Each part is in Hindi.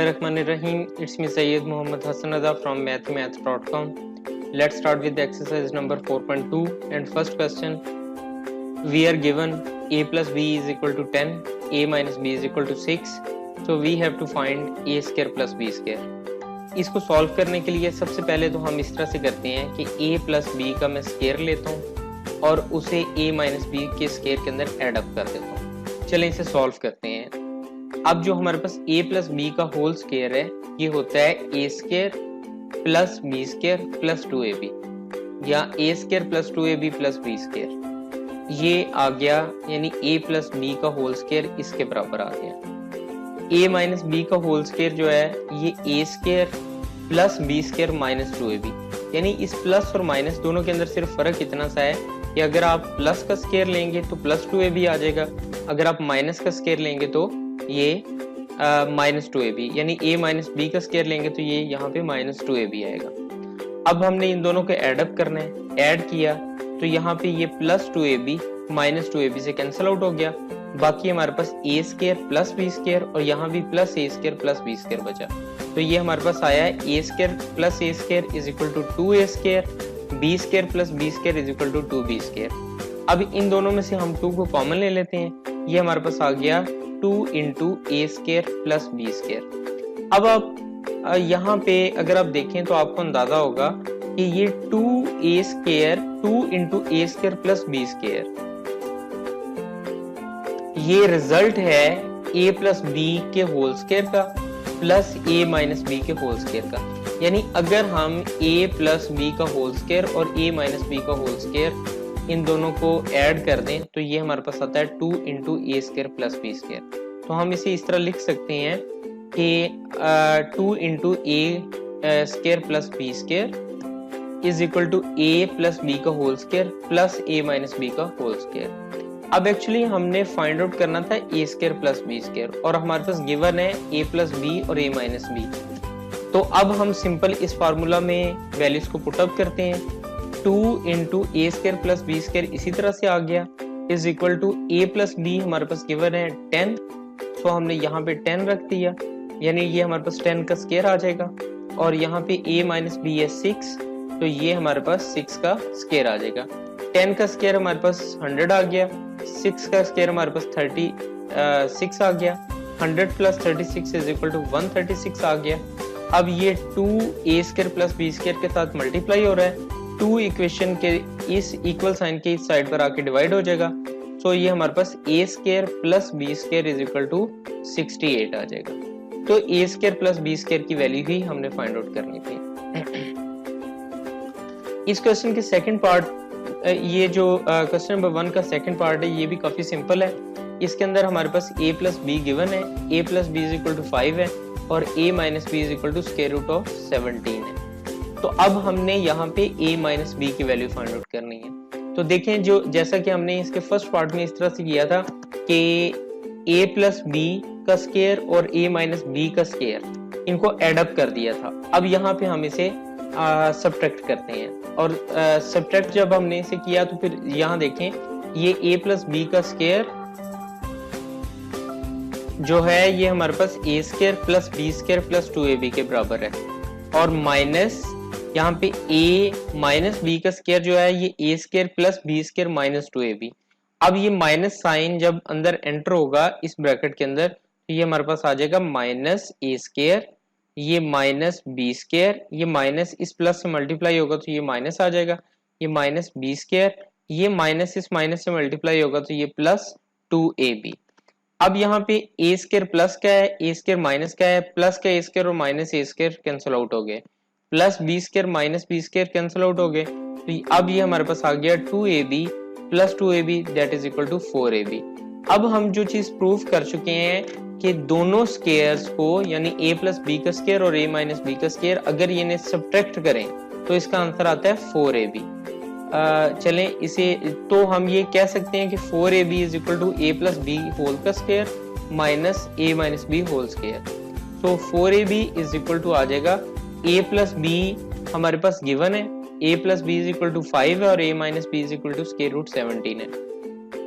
Bismillahirrahmanirrahim. It's me Sayyid Muhammad Hassan Reza from mathmath.com. Let's start with the exercise number 4.2 and first question. We are given a plus b is equal to 10, a minus b is equal to 6. So we have to find a square plus b square. इसको सॉल्व करने के लिए सबसे पहले तो हम इस तरह से करते हैं कि a प्लस b का मैं स्क्वायर लेता हूँ और उसे a माइनस b के स्क्वायर के अंदर एड अप कर देता हूँ। चलें इसे सॉल्व करते हैं। अब जो हमारे पास a प्लस बी का होल स्क्वायर है ये होता है a square plus b square plus 2ab या a square plus 2ab plus b square. ये आ गया यानी a प्लस बी का होल स्क्वायर इसके बराबर आ गया। a माइनस बी का होल स्क्वायर जो है ये a square plus b square minus 2ab, यानी इस प्लस और माइनस दोनों के अंदर सिर्फ फर्क इतना सा है कि अगर आप प्लस का स्क्वायर लेंगे तो प्लस 2ab आ जाएगा, अगर आप माइनस का स्क्वायर लेंगे तो ये माइनस 2ab, यानी a माइनस बी का स्क्वायर लेंगे तो ये यहाँ पे माइनस 2ab आएगा। अब हमने इन दोनों को ऐड अप करना है, ऐड किया तो यहाँ पे ये प्लस 2ab माइनस 2ab से कैंसिल आउट हो गया। बाकी हमारे पास a square plus b square और यहाँ भी plus a square plus b square बचा, तो ये हमारे पास आया है a square plus a square is equal to 2a square, b square plus b square is equal to 2b square. अब इन दोनों में से हम 2 को कॉमन ले लेते हैं, ये हमारे पास आ गया 2 into a square plus b square. अब आप यहाँ पे अगर आप देखें तो आपको अंदाजा होगा कि ये 2a square 2 into a square plus b square, ये रिजल्ट है a प्लस बी के होल स्क्वायर का प्लस a माइनस बी के होल स्क्वायर का। यानी अगर हम a प्लस बी का होल स्क्वायर और a माइनस बी का होल स्क्वायर इन दोनों को ऐड कर दें तो ये हमारे पास आता है 2 into a square plus b square. तो हम इसे इस तरह लिख सकते हैं कि 2 into a square plus b square is equal to a plus b का whole square plus a minus b का होल स्क्वायर। अब एक्चुअली हमने फाइंड आउट करना था a square plus b square और हमारे पास गिवन है ए प्लस बी और ए माइनस बी। तो अब हम सिंपल इस फार्मूला में वैल्यूज को पुटअप करते हैं। 2 into a square plus b square इसी तरह से आ गया is equal to a plus b हमारे पास गिवन है 10, तो हमने यहाँ पे 10 रख दिया, यानी ये हमारे पास 10 का स्क्वायर आ जाएगा और यहाँ पे a माइनस बी है 6, तो ये हमारे पास 6 का स्क्वायर आ जाएगा। 10 का स्क्वायर हमारे पास 100 आ गया, 6 का स्क्वायर हमारे पास 36 आ गया, 100 प्लस 36 इज इक्वल टू 136 आ गया। अब ये 2a square plus b square के साथ मल्टीप्लाई हो रहा है, 2 इक्वेशन के इस इक्वल साइन के इस साइड पर आके डिवाइड हो जाएगा, सो ये हमारे पास a square plus b square is equal to 68 आ जाएगा। तो a square plus b square की वैल्यू ही हमने फाइंड आउट करनी थी। इस क्वेश्चन के सेकंड पार्ट, ये जो क्वेश्चन नंबर 1 का सेकंड पार्ट है ये भी काफी सिंपल है। इसके अंदर हमारे पास a प्लस बी गिवन है, a plus b is equal to 5 है और a minus b is equal to square root of 17 है। तो अब हमने यहाँ पे a माइनस बी की वैल्यू फाइंड आउट करनी है। तो देखें जो जैसा कि हमने इसके फर्स्ट पार्ट में इस तरह से किया था कि a प्लस बी का स्क्वायर और a माइनस बी का स्क्वायर इनको एड अप कर दिया था। अब यहाँ पे हम इसे सब्ट्रैक्ट करते हैं और सब्ट्रैक्ट जब हमने इसे किया तो फिर यहाँ देखें ये a प्लस बी का स्क्वायर जो है ये हमारे पास a square plus b square plus 2ab के बराबर है और माइनस यहाँ पे a माइनस बी का स्क्वायर जो है ये a square plus b square minus 2ab। अब ये माइनस साइन जब अंदर एंटर होगा इस ब्रैकेट के अंदर तो ये हमारे पास आ जाएगा माइनस a स्क्वायर, ये माइनस बी स्क्वायर, ये माइनस इस प्लस से मल्टीप्लाई होगा तो ये माइनस आ जाएगा, ये माइनस बी स्क्वायर, ये माइनस इस माइनस से मल्टीप्लाई होगा तो ये प्लस 2ab। अब यहाँ पे a स्क्वायर प्लस क्या है, a स्क्वायर माइनस क्या है, प्लस का a स्क्वायर और minus a square cancel out हो गए, plus b square minus b square cancel out हो गए, तो अब ये हमारे पास आ गया 2ab plus 2ab that is equal to 4ab। अब हम जो चीज प्रूव कर चुके हैं कि दोनों स्क्वायर्स को यानी a प्लस बी का स्क्वायर और a माइनस बी का स्क्वायर अगर ये सब्ट्रैक्ट करें तो इसका आंसर आता है 4ab। चलें इसे तो हम ये कह सकते हैं कि 4ab is equal to a plus B whole का square minus a minus B whole square. तो 4ab इज इक्वल टू आ जाएगा a प्लस बी हमारे पास गिवन है, a plus b is equal to 5 है और a minus b is equal to square root 17 है।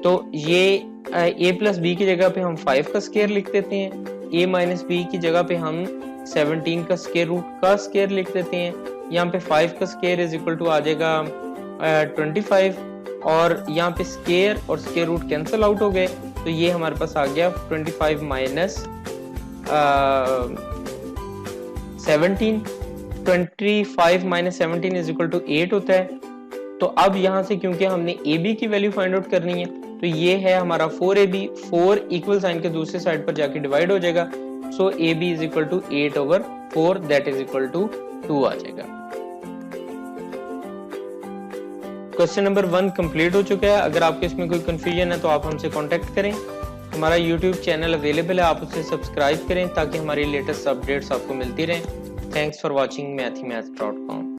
तो ये a प्लस बी की जगह पे हम 5 का स्क्वायर लिख देते हैं, a माइनस बी की जगह पे हम 17 का स्क्वायर रूट का स्क्वायर लिख देते हैं। यहाँ पे 5 का स्क्वायर इज इक्वल टू आ जाएगा 25, और यहाँ पे स्क्वायर और स्क्वायर रूट कैंसिल आउट हो गए, तो ये हमारे पास आ गया 25 minus 17। 25 minus 17 is equal to 8 होता है। तो अब यहाँ से क्योंकि हमने ए बी की वैल्यू फाइंड आउट करनी है, तो ये है हमारा 4ab, 4 इक्वल साइन के दूसरे साइड पर जाके डिवाइड हो जाएगा। So A B is equal to 8/4, that is equal to 2 आ जाएगा। क्वेश्चन नंबर 1 कंप्लीट हो चुका है। अगर आपके इसमें कोई कंफ्यूजन है तो आप हमसे कांटेक्ट करें। हमारा यूट्यूब चैनल अवेलेबल है, आप उसे सब्सक्राइब करें ताकि हमारी लेटेस्ट अपडेट्स आपको मिलती रहें। Thanks for watching मैथमेथ.com।